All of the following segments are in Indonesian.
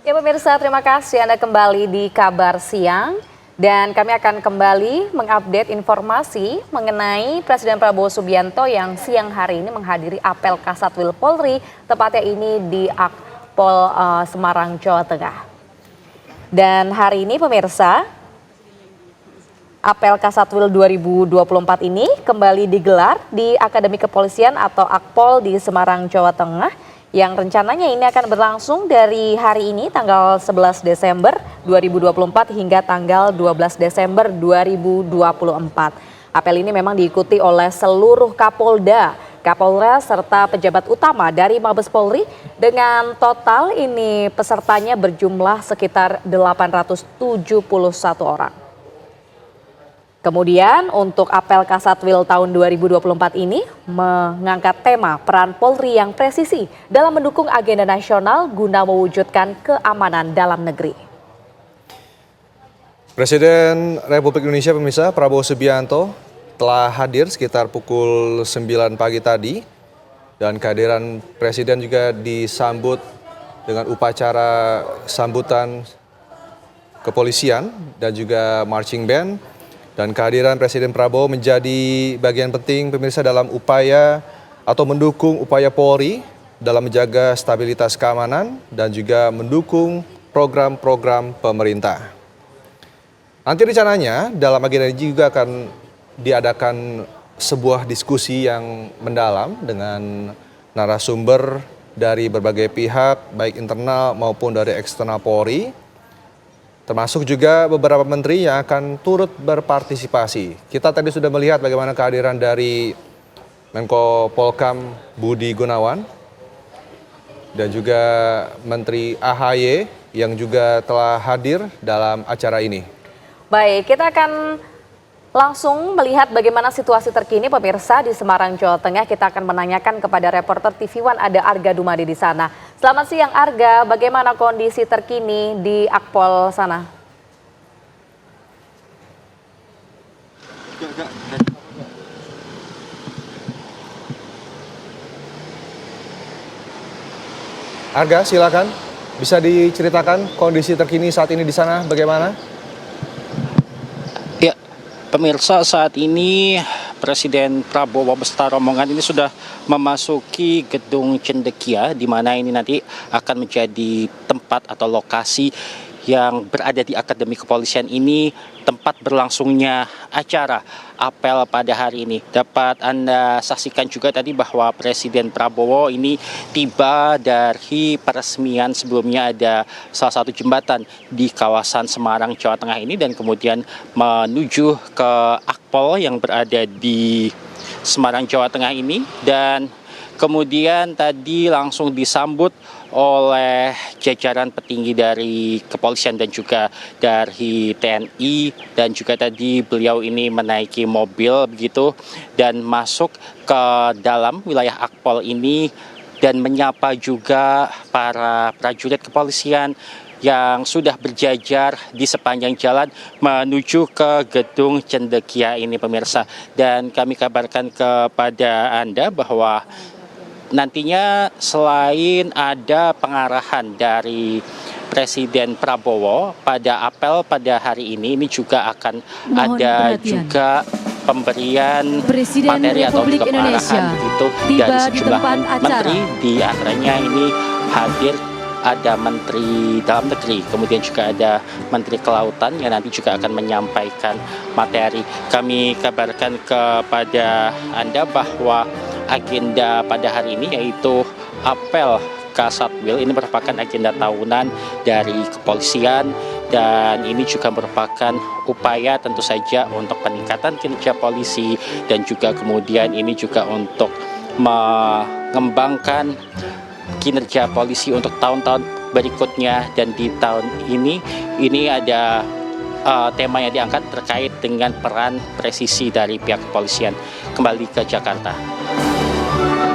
Ya pemirsa, terima kasih Anda kembali di Kabar Siang. Dan kami akan kembali mengupdate informasi mengenai Presiden Prabowo Subianto yang siang hari ini menghadiri apel Kasatwil Polri, tepatnya ini di Akpol Semarang, Jawa Tengah. Dan hari ini pemirsa, apel Kasatwil 2024 ini kembali digelar di Akademi Kepolisian atau Akpol di Semarang, Jawa Tengah. Yang rencananya ini akan berlangsung dari hari ini tanggal 11 Desember 2024 hingga tanggal 12 Desember 2024. Apel ini memang diikuti oleh seluruh Kapolda, Kapolres serta pejabat utama dari Mabes Polri dengan total ini pesertanya berjumlah sekitar 871 orang. Kemudian untuk apel Kasatwil tahun 2024 ini mengangkat tema peran Polri yang presisi dalam mendukung agenda nasional guna mewujudkan keamanan dalam negeri. Presiden Republik Indonesia pemirsa Prabowo Subianto telah hadir sekitar pukul 9 pagi tadi dan kehadiran Presiden juga disambut dengan upacara sambutan kepolisian dan juga marching band. Dan kehadiran Presiden Prabowo menjadi bagian penting pemirsa dalam upaya atau mendukung upaya Polri dalam menjaga stabilitas keamanan dan juga mendukung program-program pemerintah. Nanti rencananya dalam agenda ini juga akan diadakan sebuah diskusi yang mendalam dengan narasumber dari berbagai pihak baik internal maupun dari eksternal Polri. Termasuk juga beberapa menteri yang akan turut berpartisipasi. Kita tadi sudah melihat bagaimana kehadiran dari Menko Polkam Budi Gunawan dan juga Menteri AHY yang juga telah hadir dalam acara ini. Baik, kita akan langsung melihat bagaimana situasi terkini pemirsa di Semarang, Jawa Tengah. Kita akan menanyakan kepada reporter TV One ada Arga Dumadi di sana. Selamat siang Arga, bagaimana kondisi terkini di Akpol sana? Arga, silakan. Bisa diceritakan kondisi terkini saat ini di sana bagaimana? Ya, pemirsa, saat ini Presiden Prabowo beserta rombongan ini sudah memasuki gedung Cendekia, di mana ini nanti akan menjadi tempat atau lokasi yang berada di Akademi Kepolisian ini, tempat berlangsungnya acara apel pada hari ini. Dapat Anda saksikan juga tadi bahwa Presiden Prabowo ini tiba dari peresmian sebelumnya ada salah satu jembatan di kawasan Semarang, Jawa Tengah ini dan kemudian menuju ke Akpol yang berada di Semarang, Jawa Tengah ini dan kemudian tadi langsung disambut oleh jajaran petinggi dari kepolisian dan juga dari TNI dan juga tadi beliau ini menaiki mobil begitu dan masuk ke dalam wilayah Akpol ini dan menyapa juga para prajurit kepolisian yang sudah berjajar di sepanjang jalan menuju ke gedung Cendekia ini pemirsa. Dan kami kabarkan kepada Anda bahwa nantinya selain ada pengarahan dari Presiden Prabowo pada apel pada hari ini juga akan ada juga pemberian Presiden materi atau Republik juga pengarahan begitu dari sejumlah menteri, di antaranya ini hadir ada Menteri Dalam Negeri, kemudian juga ada Menteri Kelautan yang nanti juga akan menyampaikan materi. Kami kabarkan kepada Anda bahwa agenda pada hari ini yaitu apel Kasatwil ini merupakan agenda tahunan dari kepolisian dan ini juga merupakan upaya tentu saja untuk peningkatan kinerja polisi dan juga kemudian ini juga untuk mengembangkan kinerja polisi untuk tahun-tahun berikutnya dan di tahun ini ada tema yang diangkat terkait dengan peran presisi dari pihak kepolisian. Kembali ke Jakarta.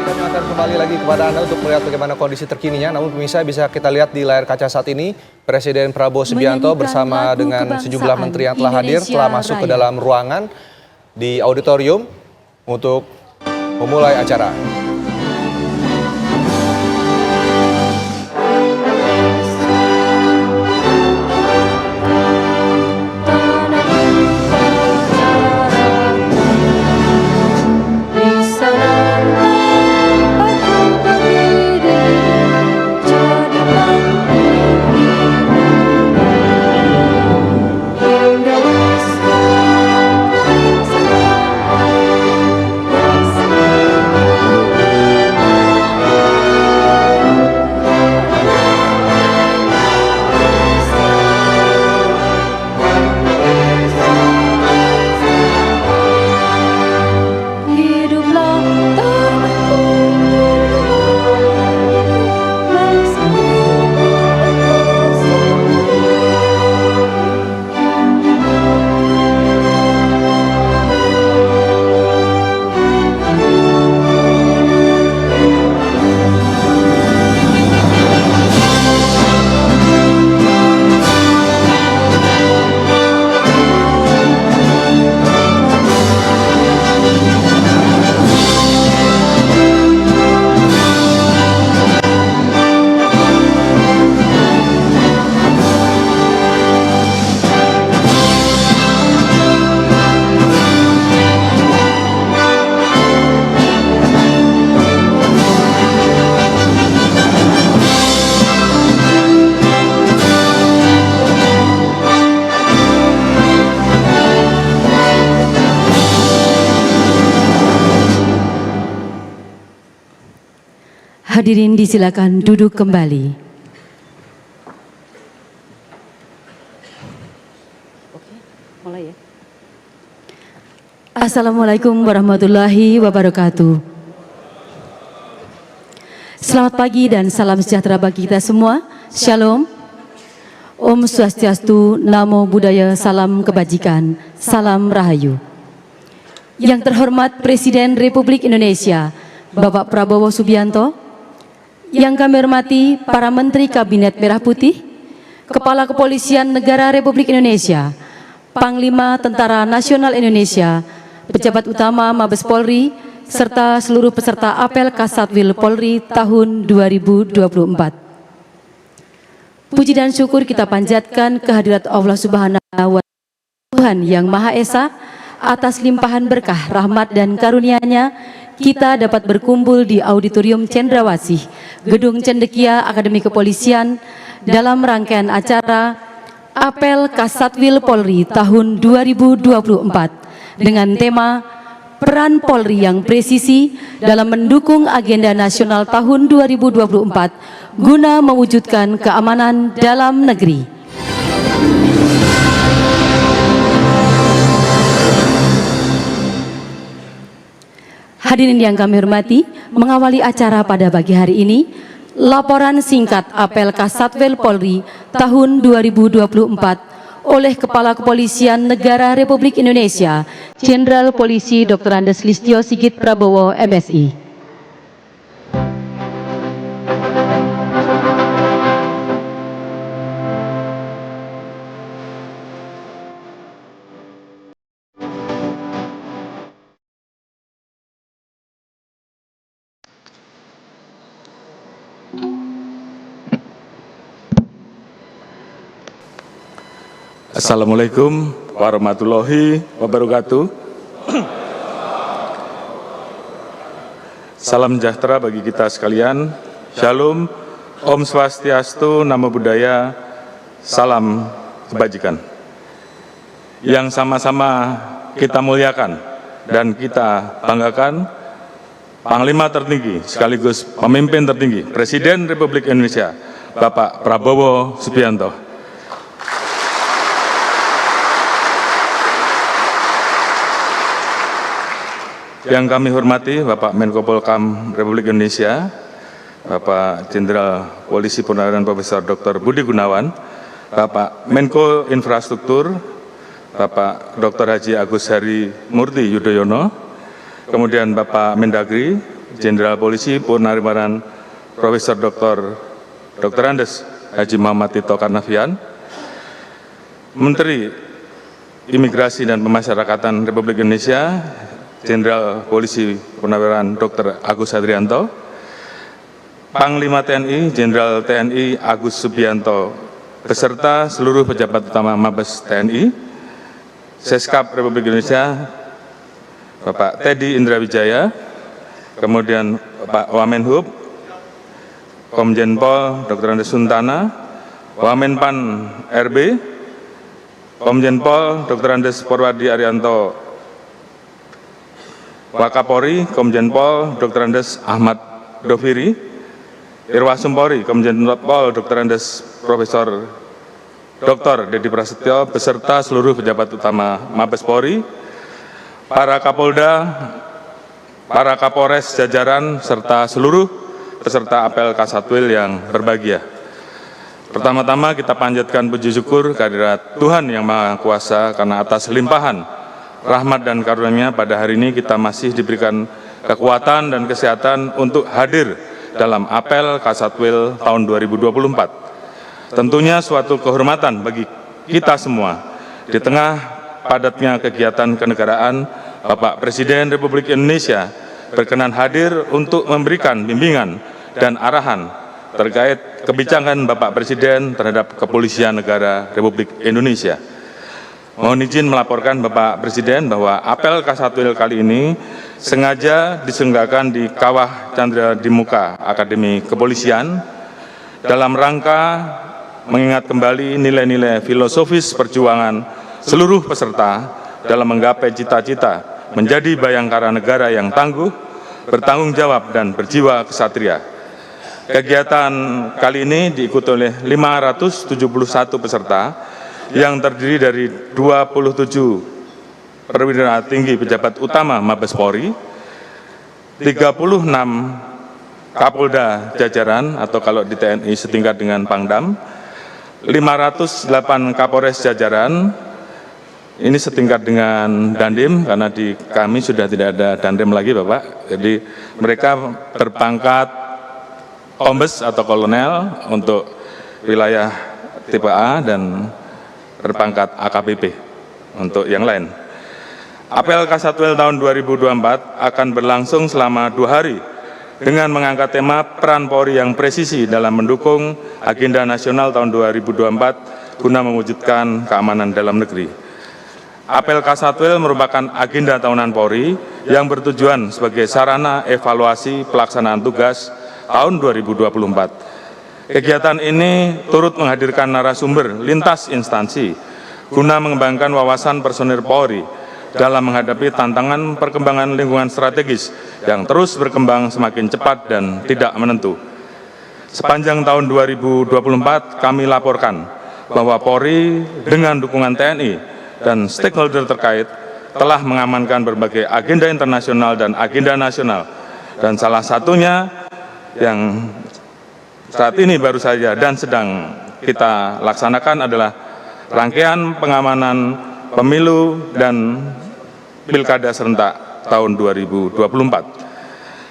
Kami akan kembali lagi kepada Anda untuk melihat bagaimana kondisi terkininya. Namun pemirsa bisa kita lihat di layar kaca saat ini Presiden Prabowo Subianto bersama dengan sejumlah menteri yang telah hadir telah masuk ke dalam ruangan di auditorium untuk memulai acara. Hadirin disilakan duduk kembali. Mulai ya. Assalamualaikum warahmatullahi wabarakatuh. Selamat pagi dan salam sejahtera bagi kita semua. Shalom. Om Swastiastu, Namo Buddhaya, salam kebajikan, salam rahayu. Yang terhormat Presiden Republik Indonesia, Bapak Prabowo Subianto, yang kami hormati para Menteri Kabinet Merah Putih, Kepala Kepolisian Negara Republik Indonesia, Panglima Tentara Nasional Indonesia, pejabat utama Mabes Polri, serta seluruh peserta apel Kasatwil Polri tahun 2024. Puji dan syukur kita panjatkan kehadirat Allah Subhanahu wa Ta'ala, Tuhan yang Maha Esa, atas limpahan berkah, rahmat dan karunia-Nya, kita dapat berkumpul di Auditorium Cendrawasih, Gedung Cendekia Akademi Kepolisian dalam rangkaian acara Apel Kasatwil Polri tahun 2024 dengan tema Peran Polri yang Presisi dalam mendukung agenda nasional tahun 2024 guna mewujudkan keamanan dalam negeri. Hadirin yang kami hormati, mengawali acara pada pagi hari ini, laporan singkat Apel Kasatwil Polri tahun 2024 oleh Kepala Kepolisian Negara Republik Indonesia, Jenderal Polisi Dr. Andes Listio Sigit Prabowo, MSI. Assalamualaikum warahmatullahi wabarakatuh. Salam sejahtera bagi kita sekalian. Shalom, Om Swastiastu, Namo Buddhaya, salam kebajikan. Yang sama-sama kita muliakan dan kita banggakan, Panglima tertinggi sekaligus pemimpin tertinggi Presiden Republik Indonesia, Bapak Prabowo Subianto. Yang kami hormati Bapak Menko Polhukam Republik Indonesia, Bapak Jenderal Polisi Purnawirawan Profesor Dr. Budi Gunawan, Bapak Menko Infrastruktur, Bapak Dr. Haji Agus Harimurti Yudhoyono, kemudian Bapak Mendagri, Jenderal Polisi Purnawirawan Profesor Dr. Andes Haji Muhammad Tito Karnavian, Menteri Imigrasi dan Pemasyarakatan Republik Indonesia, Jenderal Polisi Purnawirawan Dr. Agus Hadrianto, Panglima TNI Jenderal TNI Agus Subianto, beserta seluruh pejabat utama Mabes TNI, Seskap Republik Indonesia, Bapak Teddy Indrawijaya, kemudian Bapak Wamenhub, Komjen Pol Dr. Andes Suntana, Wamenpan RB, Komjen Pol Dr. Andes Porwadi Arianto, Wakapolri Komjen Pol Dr. Andes Ahmad Doviri, Irwasumpori Komjen Pol Dr. Andes Profesor Dr. Dedi Prasetyo, beserta seluruh pejabat utama Mabes Polri, para Kapolda, para Kapolres jajaran, serta seluruh peserta apel Kasatwil yang berbahagia. Pertama-tama kita panjatkan puji syukur kehadirat Tuhan Yang Maha Kuasa karena atas limpahan rahmat dan karunia-Nya pada hari ini kita masih diberikan kekuatan dan kesehatan untuk hadir dalam apel Kasatwil tahun 2024. Tentunya suatu kehormatan bagi kita semua di tengah padatnya kegiatan kenegaraan. Bapak Presiden Republik Indonesia berkenan hadir untuk memberikan bimbingan dan arahan terkait kebijakan Bapak Presiden terhadap Kepolisian Negara Republik Indonesia. Mohon izin melaporkan Bapak Presiden bahwa apel Kasatwil kali ini sengaja diselenggarakan di Kawah Chandra di Muka Akademi Kepolisian dalam rangka mengingat kembali nilai-nilai filosofis perjuangan seluruh peserta dalam menggapai cita-cita menjadi bayangkara negara yang tangguh, bertanggung jawab dan berjiwa kesatria. Kegiatan kali ini diikuti oleh 571 peserta yang terdiri dari 27 perwira tinggi pejabat utama Mabes Polri, 36 Kapolda jajaran atau kalau di TNI setingkat dengan Pangdam, 508 Kapolres jajaran, ini setingkat dengan Dandim karena di kami sudah tidak ada Dandim lagi Bapak, jadi mereka berpangkat Kombes atau Kolonel untuk wilayah tipe A dan berpangkat AKBP untuk yang lain. Apel Kasatwil tahun 2024 akan berlangsung selama 2 hari dengan mengangkat tema peran Polri yang presisi dalam mendukung agenda nasional tahun 2024 guna mewujudkan keamanan dalam negeri. Apel Kasatwil merupakan agenda tahunan Polri yang bertujuan sebagai sarana evaluasi pelaksanaan tugas tahun 2024. Kegiatan ini turut menghadirkan narasumber lintas instansi guna mengembangkan wawasan personil Polri dalam menghadapi tantangan perkembangan lingkungan strategis yang terus berkembang semakin cepat dan tidak menentu. Sepanjang tahun 2024 kami laporkan bahwa Polri dengan dukungan TNI dan stakeholder terkait telah mengamankan berbagai agenda internasional dan agenda nasional, dan salah satunya yang saat ini baru saja dan sedang kita laksanakan adalah rangkaian pengamanan pemilu dan pilkada serentak tahun 2024.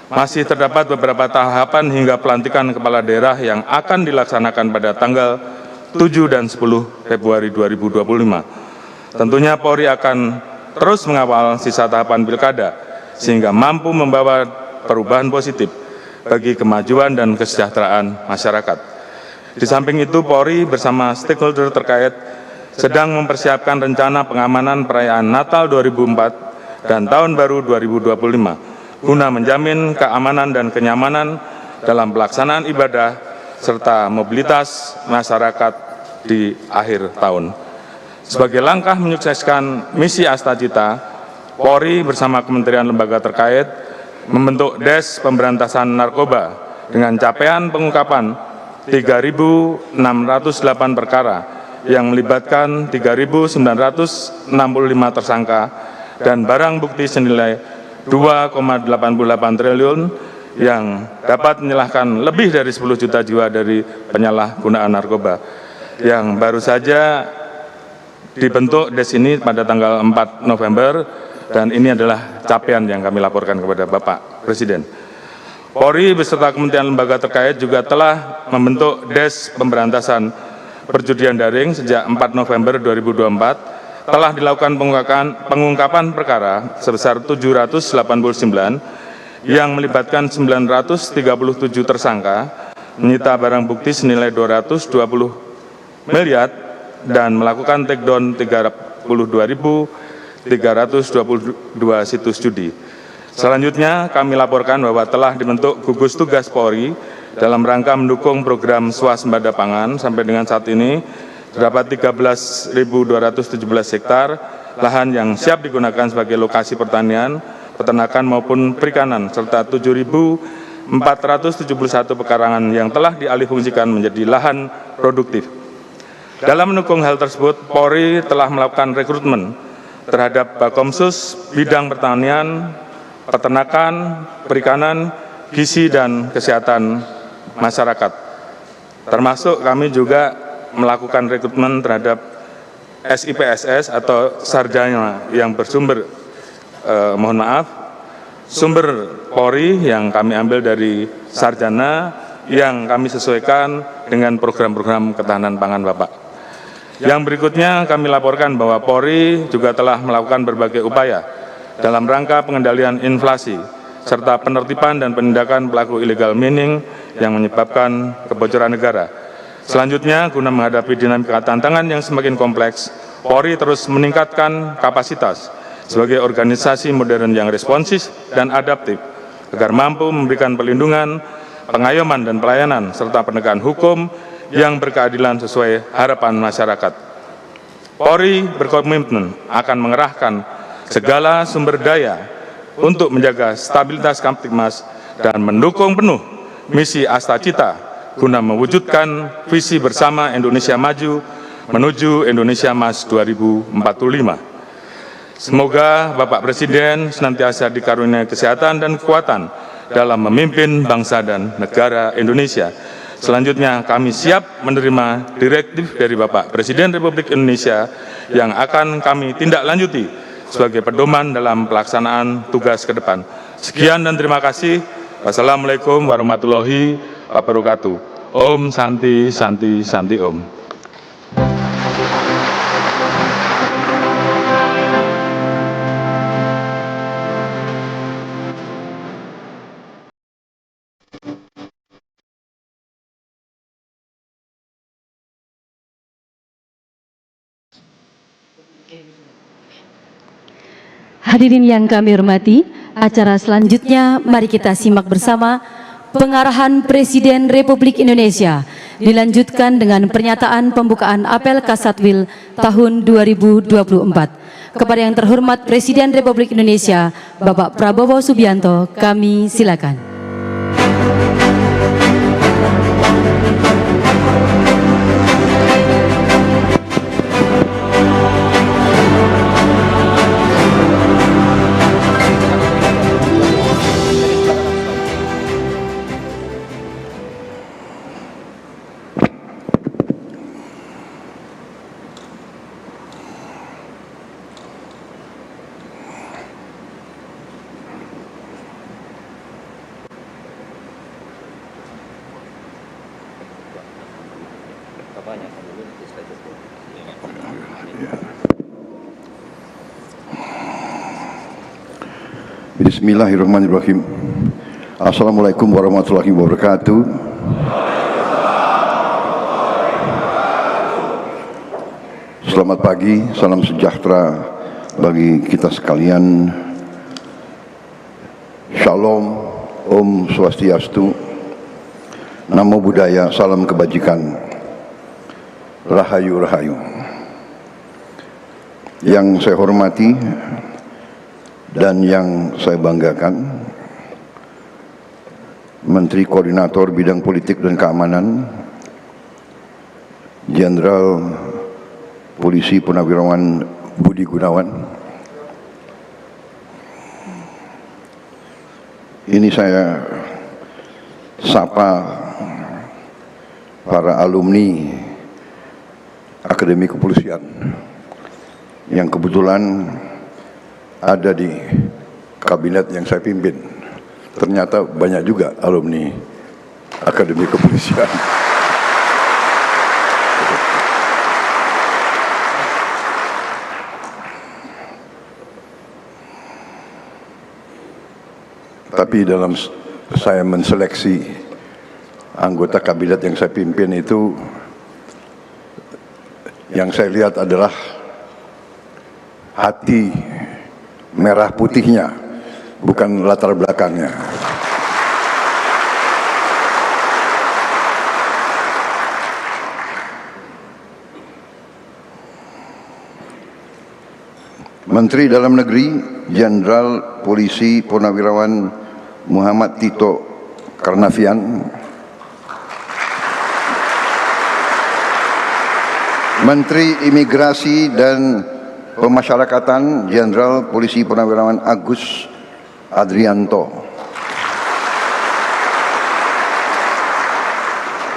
Masih terdapat beberapa tahapan hingga pelantikan kepala daerah yang akan dilaksanakan pada tanggal 7 dan 10 Februari 2025. Tentunya Polri akan terus mengawal sisa tahapan pilkada sehingga mampu membawa perubahan positif bagi kemajuan dan kesejahteraan masyarakat. Di samping itu, Polri bersama stakeholder terkait sedang mempersiapkan rencana pengamanan perayaan Natal 2004 dan Tahun Baru 2025 guna menjamin keamanan dan kenyamanan dalam pelaksanaan ibadah serta mobilitas masyarakat di akhir tahun. Sebagai langkah menyukseskan misi Astacita, Polri bersama kementerian lembaga terkait membentuk Des Pemberantasan Narkoba dengan capaian pengungkapan 3.608 perkara yang melibatkan 3.965 tersangka dan barang bukti senilai 2,88 triliun yang dapat menyalahkan lebih dari 10 juta jiwa dari penyalahgunaan narkoba, yang baru saja dibentuk Des ini pada tanggal 4 November, dan ini adalah capaian yang kami laporkan kepada Bapak Presiden. Polri beserta kementerian lembaga terkait juga telah membentuk Des Pemberantasan Perjudian Daring sejak 4 November 2024, telah dilakukan pengungkapan perkara sebesar 789 yang melibatkan 937 tersangka, menyita barang bukti senilai 220 miliar dan melakukan takedown 32.322 situs judi. Selanjutnya kami laporkan bahwa telah dibentuk gugus tugas Polri dalam rangka mendukung program swasembada pangan. Sampai dengan saat ini terdapat 13.217 hektar lahan yang siap digunakan sebagai lokasi pertanian, peternakan maupun perikanan, serta 7.471 pekarangan yang telah dialihfungsikan menjadi lahan produktif. Dalam mendukung hal tersebut, Polri telah melakukan rekrutmen terhadap Bakomsus bidang pertanian, peternakan, perikanan, gizi dan kesehatan masyarakat. Termasuk kami juga melakukan rekrutmen terhadap SIPSS atau sarjana yang bersumber sumber Polri yang kami ambil dari sarjana yang kami sesuaikan dengan program-program ketahanan pangan Bapak. Yang berikutnya kami laporkan bahwa Polri juga telah melakukan berbagai upaya dalam rangka pengendalian inflasi serta penertiban dan penindakan pelaku illegal mining yang menyebabkan kebocoran negara. Selanjutnya, guna menghadapi dinamika tantangan yang semakin kompleks, Polri terus meningkatkan kapasitas sebagai organisasi modern yang responsif dan adaptif agar mampu memberikan perlindungan, pengayoman dan pelayanan serta penegakan hukum yang berkeadilan sesuai harapan masyarakat. Polri berkomitmen akan mengerahkan segala sumber daya untuk menjaga stabilitas Kamtibmas dan mendukung penuh misi Astacita guna mewujudkan visi bersama Indonesia Maju menuju Indonesia Emas 2045. Semoga Bapak Presiden senantiasa dikaruniai kesehatan dan kekuatan dalam memimpin bangsa dan negara Indonesia. Selanjutnya kami siap menerima direktif dari Bapak Presiden Republik Indonesia yang akan kami tindak lanjuti sebagai pedoman dalam pelaksanaan tugas ke depan. Sekian dan terima kasih. Wassalamualaikum warahmatullahi wabarakatuh. Om Santi Santi Santi Om. Hadirin yang kami hormati, acara selanjutnya mari kita simak bersama pengarahan Presiden Republik Indonesia dilanjutkan dengan pernyataan pembukaan apel Kasatwil tahun 2024. Kepada yang terhormat Presiden Republik Indonesia, Bapak Prabowo Subianto, kami silakan. Bismillahirrahmanirrahim. Assalamualaikum warahmatullahi wabarakatuh. Selamat pagi, salam sejahtera bagi kita sekalian. Shalom, Om Swastiastu, Namo Buddhaya, salam kebajikan, Rahayu Rahayu. Yang saya hormati dan yang saya banggakan, Menteri Koordinator Bidang Politik dan Keamanan, Jenderal Polisi Purnawirawan Budi Gunawan. Ini saya sapa para alumni Akademi Kepolisian yang kebetulan ada di kabinet yang saya pimpin. Ternyata banyak juga alumni Akademi Kepolisian. Tapi dalam saya menseleksi anggota kabinet yang saya pimpin itu, yang saya lihat adalah hati merah putihnya, bukan latar belakangnya. Menteri Dalam Negeri Jenderal Polisi Purnawirawan Muhammad Tito Karnavian, Menteri Imigrasi dan Pemasyarakatan Jenderal Polisi Purnawirawan Agus Adrianto,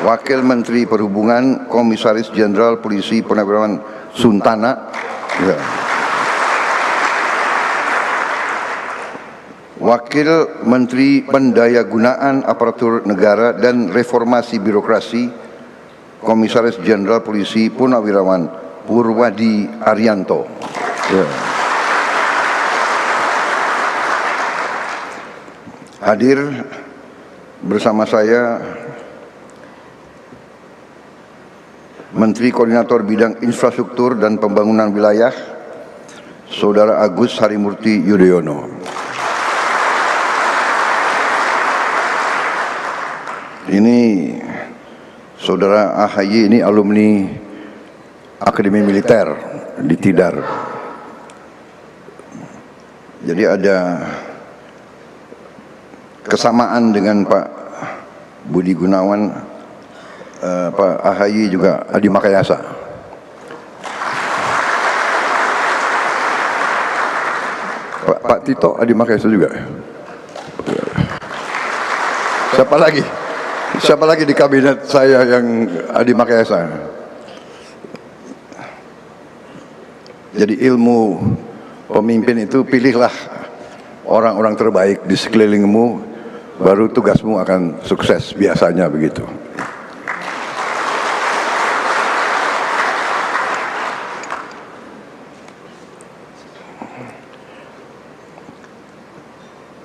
Wakil Menteri Perhubungan Komisaris Jenderal Polisi Purnawirawan Suntana, ya. Wakil Menteri Pendayagunaan Aparatur Negara dan Reformasi Birokrasi Komisaris Jenderal Polisi Purnawirawan Purwadi Arianto. Ya. Hadir bersama saya Menteri Koordinator Bidang Infrastruktur dan Pembangunan Wilayah, Saudara Agus Harimurti Yudhoyono. Ini Saudara AHY, ini alumni Akademi Militer di Tidar. Jadi ada kesamaan dengan Pak Budi Gunawan, Pak AHY juga Adi Makayasa. Pak Tito Adi Makayasa juga. Siapa lagi? Siapa lagi di kabinet saya yang Adi Makayasa? Jadi ilmu pemimpin itu pilihlah orang-orang terbaik di sekelilingmu, baru tugasmu akan sukses, biasanya begitu.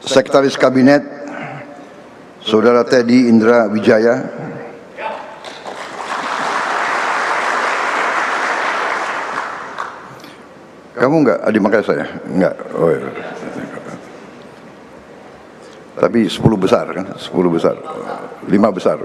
Sekretaris Kabinet, Saudara Teddy Indra Wijaya. Kamu enggak Adi Makayasa ya? Enggak. Oh, iya. Tapi 10 besar kan? 10 besar. 5 besar.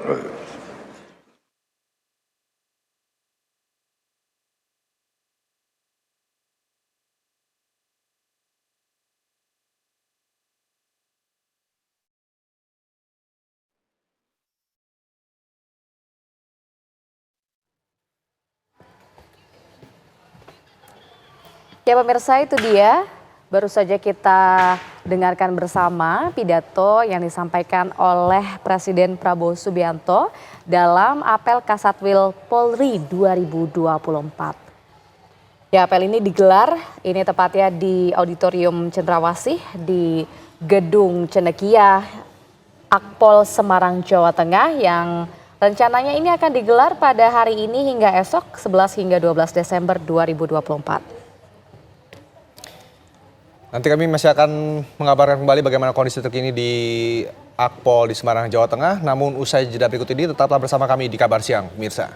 Ya pemirsa, itu dia baru saja kita dengarkan bersama pidato yang disampaikan oleh Presiden Prabowo Subianto dalam apel Kasatwil Polri 2024. Ya, apel ini digelar, ini tepatnya di Auditorium Cendrawasih di Gedung Cendekia Akpol Semarang, Jawa Tengah yang rencananya ini akan digelar pada hari ini hingga esok 11 hingga 12 Desember 2024. Nanti kami masih akan mengabarkan kembali bagaimana kondisi terkini di Akpol di Semarang, Jawa Tengah. Namun usai jeda berikut ini tetaplah bersama kami di Kabar Siang, pemirsa.